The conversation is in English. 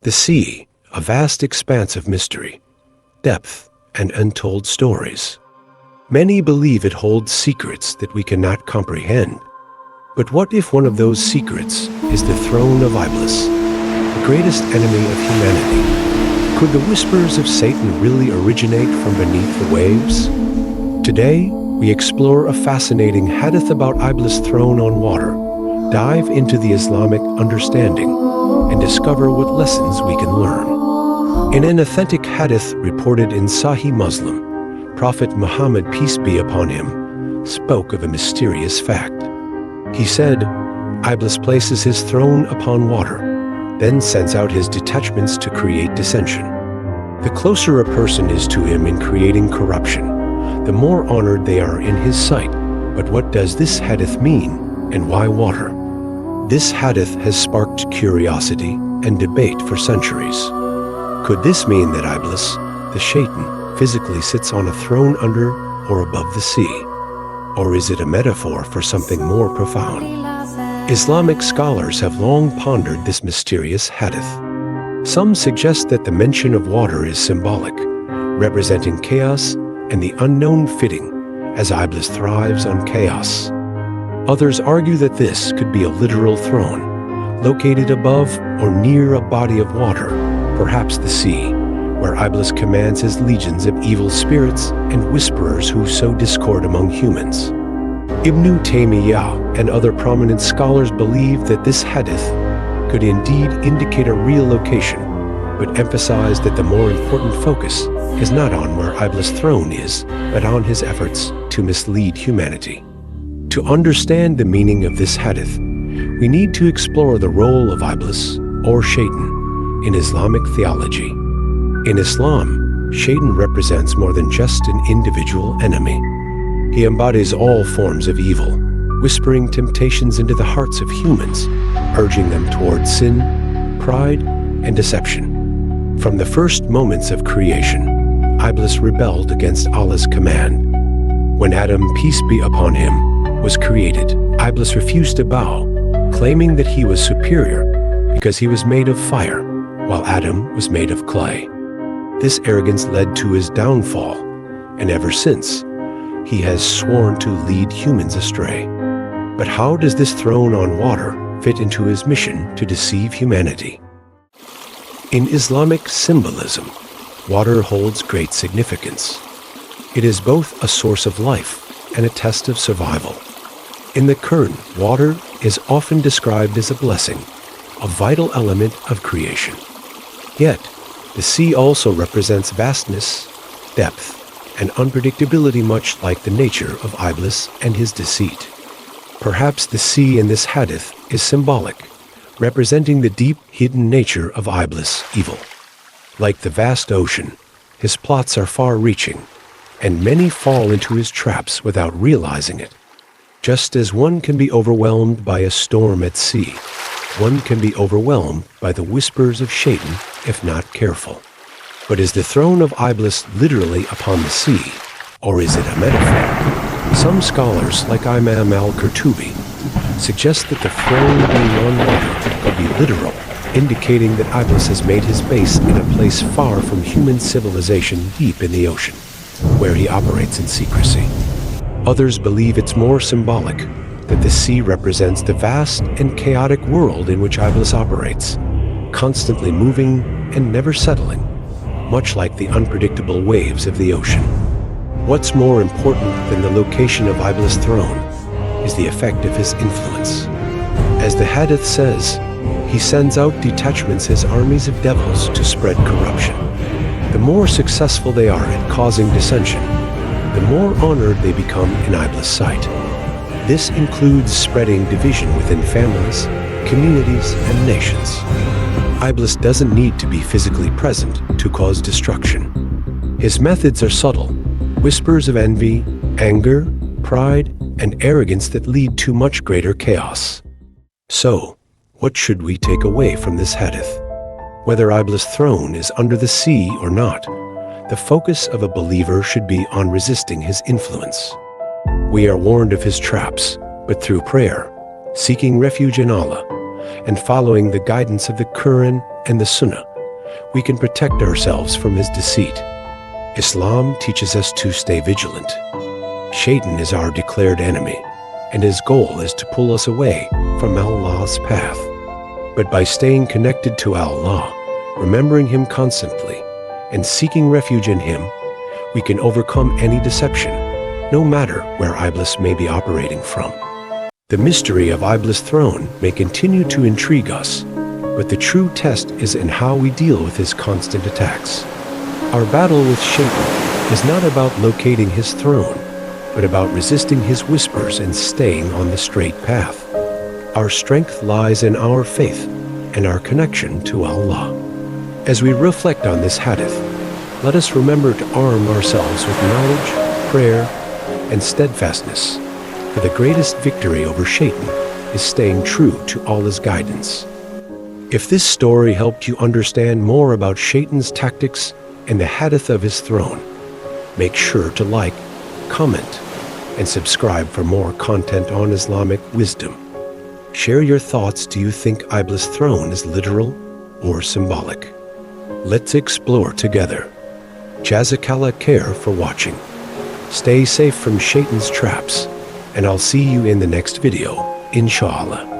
The sea, a vast expanse of mystery, depth, and untold stories. Many believe it holds secrets that we cannot comprehend. But what if one of those secrets is the throne of Iblis, the greatest enemy of humanity? Could the whispers of Satan really originate from beneath the waves? Today, we explore a fascinating hadith about Iblis' throne on water, dive into the Islamic understanding, and discover what lessons we can learn. In an authentic hadith reported in Sahih Muslim, Prophet Muhammad, peace be upon him, spoke of a mysterious fact. He said, Iblis places his throne upon water, then sends out his detachments to create dissension. The closer a person is to him in creating corruption, the more honored they are in his sight. But what does this hadith mean, and why water? This hadith has sparked curiosity and debate for centuries. Could this mean that Iblis, the Shaytan, physically sits on a throne under or above the sea? Or is it a metaphor for something more profound? Islamic scholars have long pondered this mysterious hadith. Some suggest that the mention of water is symbolic, representing chaos and the unknown fitting as Iblis thrives on chaos. Others argue that this could be a literal throne, located above or near a body of water, perhaps the sea, where Iblis commands his legions of evil spirits and whisperers who sow discord among humans. Ibn Taymiyyah and other prominent scholars believe that this hadith could indeed indicate a real location, but emphasize that the more important focus is not on where Iblis' throne is, but on his efforts to mislead humanity. To understand the meaning of this hadith, we need to explore the role of Iblis, or Shaytan, in Islamic theology. In Islam, Shaytan represents more than just an individual enemy. He embodies all forms of evil, whispering temptations into the hearts of humans, urging them towards sin, pride, and deception. From the first moments of creation, Iblis rebelled against Allah's command. When Adam, peace be upon him, was created, Iblis refused to bow, claiming that he was superior because he was made of fire, while Adam was made of clay. This arrogance led to his downfall, and ever since, he has sworn to lead humans astray. But how does this throne on water fit into his mission to deceive humanity? In Islamic symbolism, water holds great significance. It is both a source of life and a test of survival. In the Qur'an, water is often described as a blessing, a vital element of creation. Yet, the sea also represents vastness, depth, and unpredictability, much like the nature of Iblis and his deceit. Perhaps the sea in this hadith is symbolic, representing the deep, hidden nature of Iblis' evil. Like the vast ocean, his plots are far-reaching, and many fall into his traps without realizing it. Just as one can be overwhelmed by a storm at sea, one can be overwhelmed by the whispers of Shaytan if not careful. But is the throne of Iblis literally upon the sea, or is it a metaphor? Some scholars, like Imam Al-Qurtubi, suggest that the throne being on water could be literal, indicating that Iblis has made his base in a place far from human civilization deep in the ocean, where he operates in secrecy. Others believe it's more symbolic, that the sea represents the vast and chaotic world in which Iblis operates, constantly moving and never settling, much like the unpredictable waves of the ocean. What's more important than the location of Iblis' throne is the effect of his influence. As the hadith says, he sends out detachments as armies of devils to spread corruption. The more successful they are at causing dissension, the more honored they become in Iblis' sight. This includes spreading division within families, communities, and nations. Iblis doesn't need to be physically present to cause destruction. His methods are subtle, whispers of envy, anger, pride, and arrogance that lead to much greater chaos. So, what should we take away from this hadith? Whether Iblis' throne is under the sea or not, the focus of a believer should be on resisting his influence. We are warned of his traps, but through prayer, seeking refuge in Allah, and following the guidance of the Qur'an and the Sunnah, we can protect ourselves from his deceit. Islam teaches us to stay vigilant. Shaytan is our declared enemy, and his goal is to pull us away from Allah's path. But by staying connected to Allah, remembering him constantly, and seeking refuge in him, we can overcome any deception, no matter where Iblis may be operating from. The mystery of Iblis' throne may continue to intrigue us, but the true test is in how we deal with his constant attacks. Our battle with Shaytan is not about locating his throne, but about resisting his whispers and staying on the straight path. Our strength lies in our faith and our connection to Allah. As we reflect on this hadith, let us remember to arm ourselves with knowledge, prayer, and steadfastness, for the greatest victory over Shaytan is staying true to Allah's guidance. If this story helped you understand more about Shaytan's tactics and the hadith of his throne, make sure to like, comment, and subscribe for more content on Islamic wisdom. Share your thoughts. Do you think Iblis' throne is literal or symbolic? Let's explore together. Jazakallah khair for watching. Stay safe from Shaytan's traps, and I'll see you in the next video, inshallah.